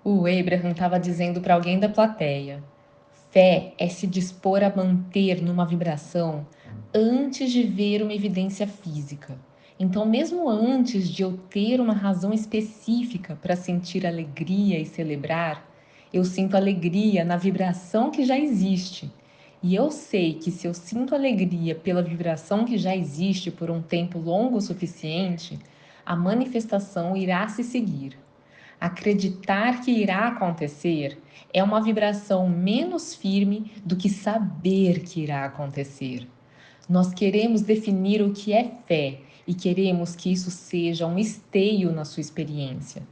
O Abraham estava dizendo para alguém da plateia: fé é se dispor a manter numa vibração antes de ver uma evidência física. Então, mesmo antes de eu ter uma razão específica para sentir alegria e celebrar, eu sinto alegria na vibração que já existe. E eu sei que se eu sinto alegria pela vibração que já existe por um tempo longo o suficiente, a manifestação irá se seguir. Acreditar que irá acontecer é uma vibração menos firme do que saber que irá acontecer. Nós queremos definir o que é fé e queremos que isso seja um esteio na sua experiência.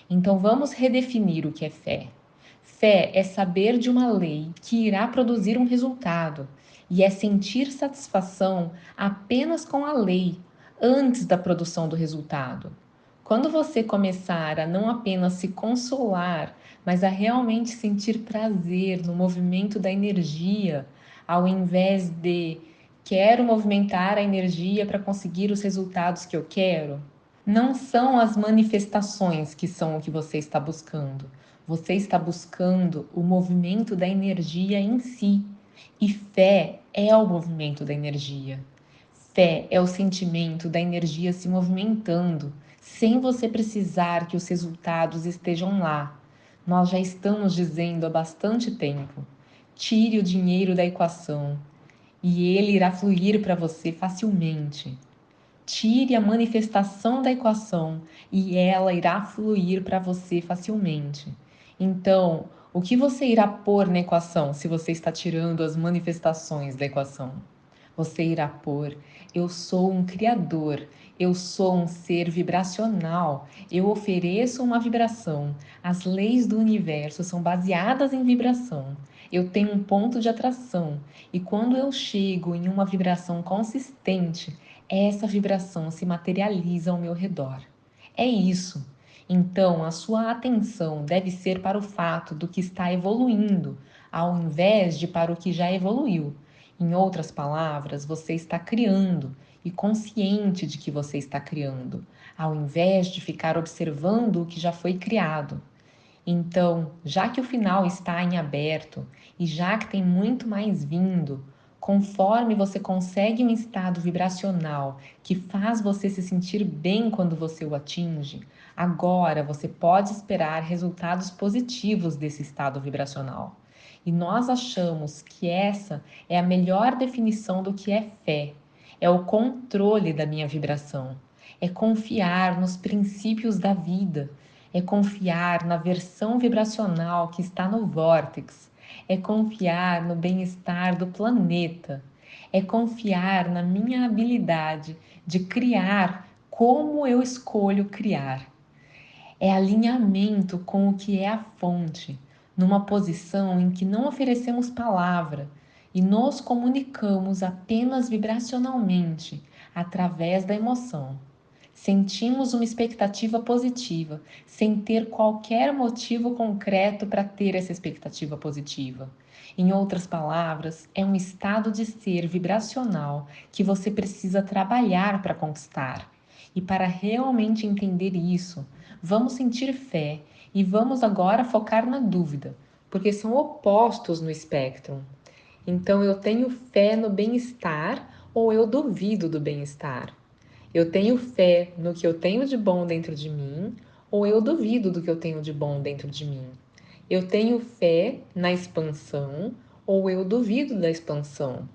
Então vamos redefinir o que é fé. Fé é saber de uma lei que irá produzir um resultado e é sentir satisfação apenas com a lei antes da produção do resultado. Quando você começar a não apenas se consolar, mas a realmente sentir prazer no movimento da energia, ao invés de quero movimentar a energia para conseguir os resultados que eu quero, não são as manifestações que são o que você está buscando. Você está buscando o movimento da energia em si. E fé é o movimento da energia. Fé é o sentimento da energia se movimentando, sem você precisar que os resultados estejam lá. Nós já estamos dizendo há bastante tempo: tire o dinheiro da equação e ele irá fluir para você facilmente. Tire a manifestação da equação e ela irá fluir para você facilmente. Então, o que você irá pôr na equação se você está tirando as manifestações da equação? Você irá pôr: eu sou um criador, eu sou um ser vibracional, eu ofereço uma vibração. As leis do universo são baseadas em vibração. Eu tenho um ponto de atração e quando eu chego em uma vibração consistente, essa vibração se materializa ao meu redor. É isso. Então, a sua atenção deve ser para o fato do que está evoluindo, ao invés de para o que já evoluiu. Em outras palavras, você está criando e consciente de que você está criando, ao invés de ficar observando o que já foi criado. Então, já que o final está em aberto e já que tem muito mais vindo, conforme você consegue um estado vibracional que faz você se sentir bem quando você o atinge, agora você pode esperar resultados positivos desse estado vibracional. E nós achamos que essa é a melhor definição do que é fé. É o controle da minha vibração. É confiar nos princípios da vida, é confiar na versão vibracional que está no vórtex, é confiar no bem-estar do planeta, é confiar na minha habilidade de criar como eu escolho criar. É alinhamento com o que é a fonte, numa posição em que não oferecemos palavra e nos comunicamos apenas vibracionalmente através da emoção. Sentimos uma expectativa positiva, sem ter qualquer motivo concreto para ter essa expectativa positiva. Em outras palavras, é um estado de ser vibracional que você precisa trabalhar para conquistar. E para realmente entender isso, vamos sentir fé e vamos agora focar na dúvida, porque são opostos no espectro. Então, eu tenho fé no bem-estar ou eu duvido do bem-estar? Eu tenho fé no que eu tenho de bom dentro de mim ou eu duvido do que eu tenho de bom dentro de mim? Eu tenho fé na expansão ou eu duvido da expansão?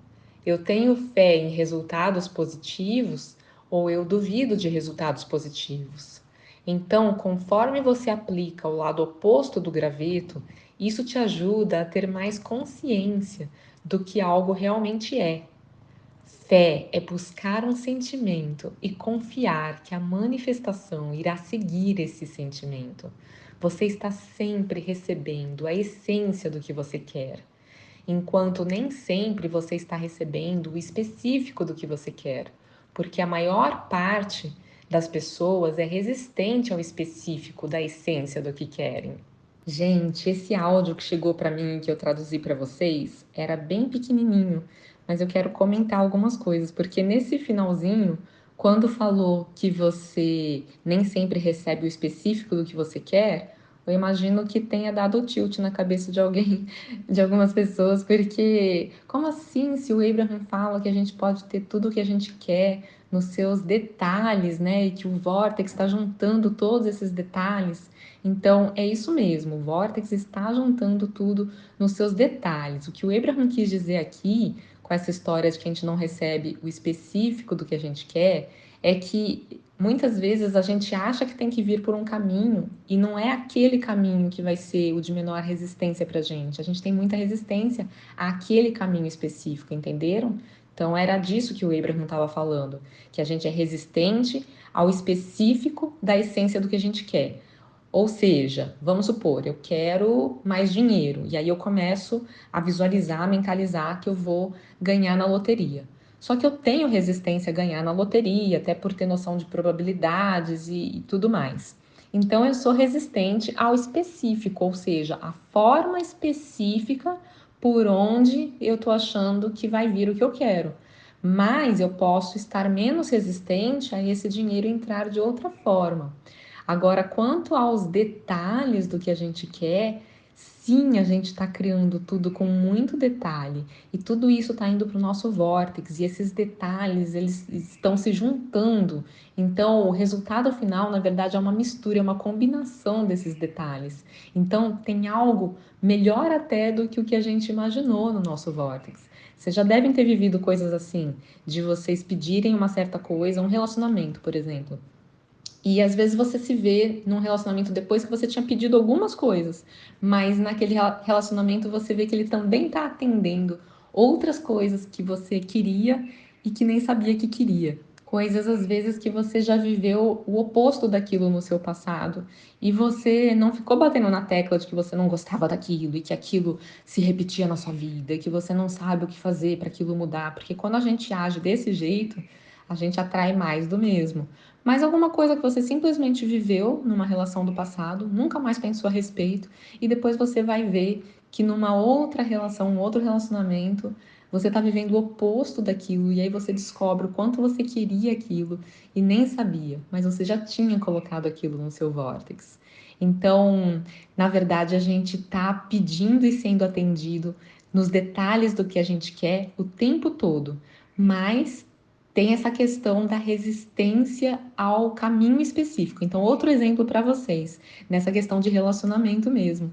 Eu tenho fé em resultados positivos ou eu duvido de resultados positivos? Então, conforme você aplica o lado oposto do graveto, isso te ajuda a ter mais consciência do que algo realmente é. Fé é buscar um sentimento e confiar que a manifestação irá seguir esse sentimento. Você está sempre recebendo a essência do que você quer, enquanto nem sempre você está recebendo o específico do que você quer, porque a maior parte das pessoas é resistente ao específico da essência do que querem. Gente, esse áudio que chegou para mim, que eu traduzi para vocês, era bem pequenininho, mas eu quero comentar algumas coisas, porque nesse finalzinho, quando falou que você nem sempre recebe o específico do que você quer, Eu imagino que tenha dado tilt na cabeça de alguém, de algumas pessoas, porque como assim, se o Abraham fala que a gente pode ter tudo o que a gente quer nos seus detalhes, né? E que o Vortex está juntando todos esses detalhes. Então, é isso mesmo, o Vortex está juntando tudo nos seus detalhes. O que o Abraham quis dizer aqui, com essa história de que a gente não recebe o específico do que a gente quer, é que muitas vezes a gente acha que tem que vir por um caminho e não é aquele caminho que vai ser o de menor resistência para a gente. A gente tem muita resistência àquele caminho específico, entenderam? Então era disso que o Abraham estava falando, que a gente é resistente ao específico da essência do que a gente quer. Ou seja, vamos supor, eu quero mais dinheiro, e aí eu começo a visualizar, a mentalizar que eu vou ganhar na loteria. Só que eu tenho resistência a ganhar na loteria, até por ter noção de probabilidades e tudo mais. Então eu sou resistente ao específico, ou seja, a forma específica por onde eu tô achando que vai vir o que eu quero. Mas eu posso estar menos resistente a esse dinheiro entrar de outra forma. Agora, quanto aos detalhes do que a gente quer, sim, a gente está criando tudo com muito detalhe. E tudo isso está indo para o nosso vórtice, e esses detalhes, eles estão se juntando. Então, o resultado final, na verdade, é uma mistura, é uma combinação desses detalhes. Então, tem algo melhor até do que o que a gente imaginou no nosso vórtice. Vocês já devem ter vivido coisas assim, de vocês pedirem uma certa coisa, um relacionamento, por exemplo. E às vezes você se vê num relacionamento depois que você tinha pedido algumas coisas, mas naquele relacionamento você vê que ele também está atendendo outras coisas que você queria e que nem sabia que queria. Coisas às vezes que você já viveu o oposto daquilo no seu passado e você não ficou batendo na tecla de que você não gostava daquilo e que aquilo se repetia na sua vida e que você não sabe o que fazer para aquilo mudar, porque quando a gente age desse jeito, a gente atrai mais do mesmo. Mas alguma coisa que você simplesmente viveu numa relação do passado, nunca mais pensou a respeito, e depois você vai ver que numa outra relação, um outro relacionamento, você está vivendo o oposto daquilo, e aí você descobre o quanto você queria aquilo e nem sabia, mas você já tinha colocado aquilo no seu vórtice. Então, na verdade, a gente está pedindo e sendo atendido nos detalhes do que a gente quer o tempo todo, mas tem essa questão da resistência ao caminho específico. Então, outro exemplo para vocês, nessa questão de relacionamento mesmo.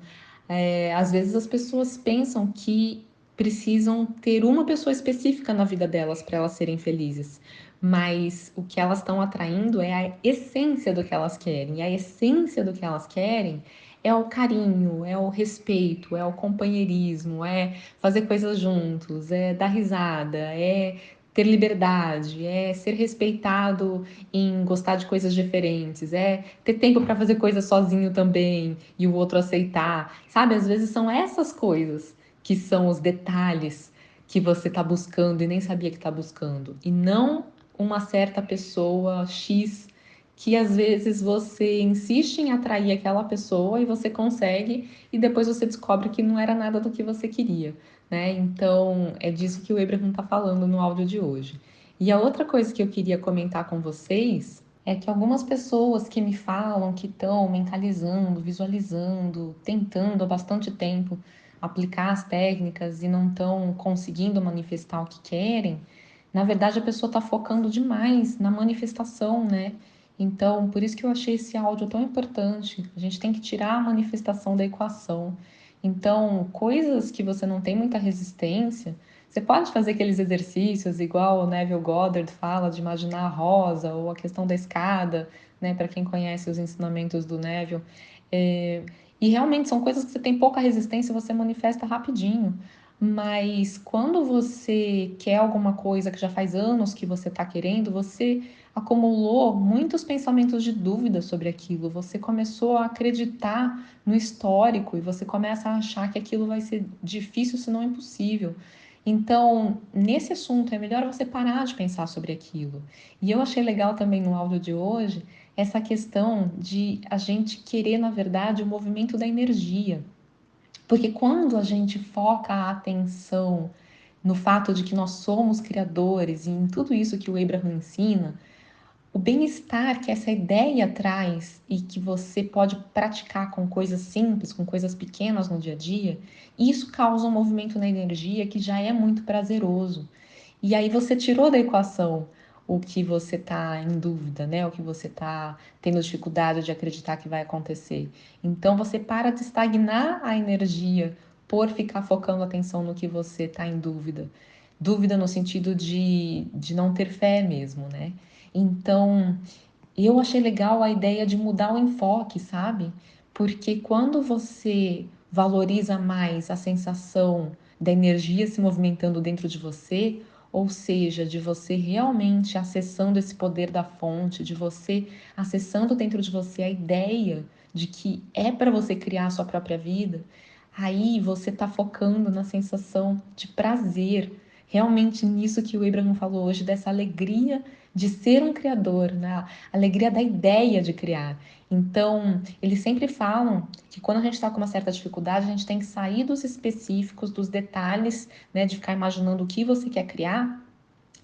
Às vezes as pessoas pensam que precisam ter uma pessoa específica na vida delas para elas serem felizes, mas o que elas estão atraindo é a essência do que elas querem, e a essência do que elas querem é o carinho, é o respeito, é o companheirismo, é fazer coisas juntos, é dar risada, é ter liberdade, é ser respeitado em gostar de coisas diferentes, é ter tempo para fazer coisas sozinho também e o outro aceitar. Sabe, às vezes são essas coisas que são os detalhes que você está buscando e nem sabia que está buscando, e não uma certa pessoa X que às vezes você insiste em atrair aquela pessoa e você consegue e depois você descobre que não era nada do que você queria, né? Então, é disso que o Abraham está falando no áudio de hoje. E a outra coisa que eu queria comentar com vocês é que algumas pessoas que me falam que estão mentalizando, visualizando, tentando há bastante tempo aplicar as técnicas e não estão conseguindo manifestar o que querem, na verdade a pessoa está focando demais na manifestação, né? Então, por isso que eu achei esse áudio tão importante. A gente tem que tirar a manifestação da equação. Então, coisas que você não tem muita resistência, você pode fazer aqueles exercícios, igual o Neville Goddard fala, de imaginar a rosa, ou a questão da escada, né, para quem conhece os ensinamentos do Neville. É, e realmente são coisas que você tem pouca resistência, você manifesta rapidinho. Mas quando você quer alguma coisa que já faz anos que você está querendo, você acumulou muitos pensamentos de dúvida sobre aquilo, você começou a acreditar no histórico e você começa a achar que aquilo vai ser difícil, se não impossível. Então, nesse assunto, é melhor você parar de pensar sobre aquilo. E eu achei legal também no áudio de hoje essa questão de a gente querer, na verdade, o movimento da energia. Porque quando a gente foca a atenção no fato de que nós somos criadores e em tudo isso que o Abraham ensina, O bem-estar que essa ideia traz e que você pode praticar com coisas simples, com coisas pequenas no dia a dia, isso causa um movimento na energia que já é muito prazeroso. E aí você tirou da equação o que você está em dúvida, né? O que você está tendo dificuldade de acreditar que vai acontecer. Então você para de estagnar a energia por ficar focando a atenção no que você está em dúvida. Dúvida no sentido de não ter fé mesmo, né? Então, eu achei legal a ideia de mudar o enfoque, sabe? Porque quando você valoriza mais a sensação da energia se movimentando dentro de você, ou seja, de você realmente acessando esse poder da fonte, de você acessando dentro de você a ideia de que é para você criar a sua própria vida, aí você está focando na sensação de prazer, realmente nisso que o Abraham falou hoje, dessa alegria de ser um criador, né? A alegria da ideia de criar. Então, eles sempre falam que quando a gente está com uma certa dificuldade, a gente tem que sair dos específicos, dos detalhes, né, de ficar imaginando o que você quer criar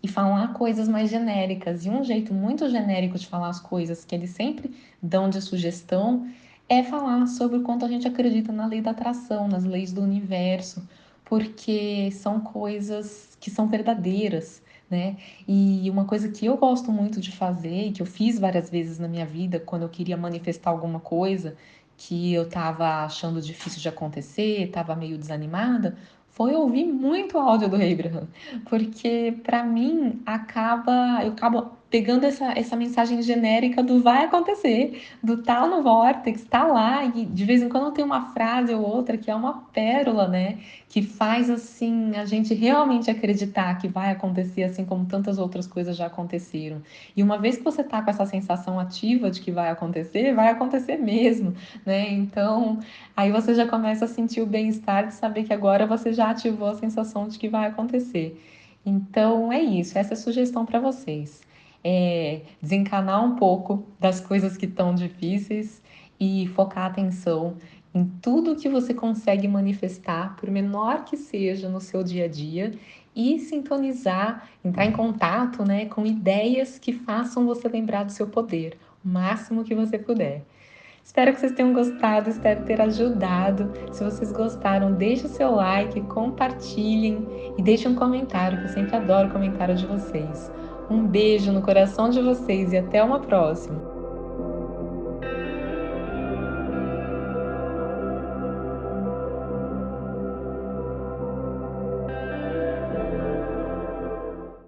e falar coisas mais genéricas. E um jeito muito genérico de falar as coisas que eles sempre dão de sugestão é falar sobre o quanto a gente acredita na lei da atração, nas leis do universo, porque são coisas que são verdadeiras, né? E uma coisa que eu gosto muito de fazer, e que eu fiz várias vezes na minha vida, quando eu queria manifestar alguma coisa que eu estava achando difícil de acontecer, estava meio desanimada, foi ouvir muito áudio do Abraham, porque para mim eu acabo pegando essa mensagem genérica do vai acontecer, do tá no vórtex, tá lá, e de vez em quando tem uma frase ou outra que é uma pérola, né? Que faz assim a gente realmente acreditar que vai acontecer, assim como tantas outras coisas já aconteceram. E uma vez que você tá com essa sensação ativa de que vai acontecer mesmo, né? Então, aí você já começa a sentir o bem-estar de saber que agora você já ativou a sensação de que vai acontecer. Então é isso, essa é a sugestão para vocês. É desencanar um pouco das coisas que estão difíceis e focar a atenção em tudo que você consegue manifestar, por menor que seja no seu dia a dia, e sintonizar, entrar em contato, né, com ideias que façam você lembrar do seu poder, o máximo que você puder. Espero que vocês tenham gostado, espero ter ajudado. Se vocês gostaram, deixe o seu like, compartilhem e deixem um comentário, que eu sempre adoro comentário de vocês. Um beijo no coração de vocês e até uma próxima!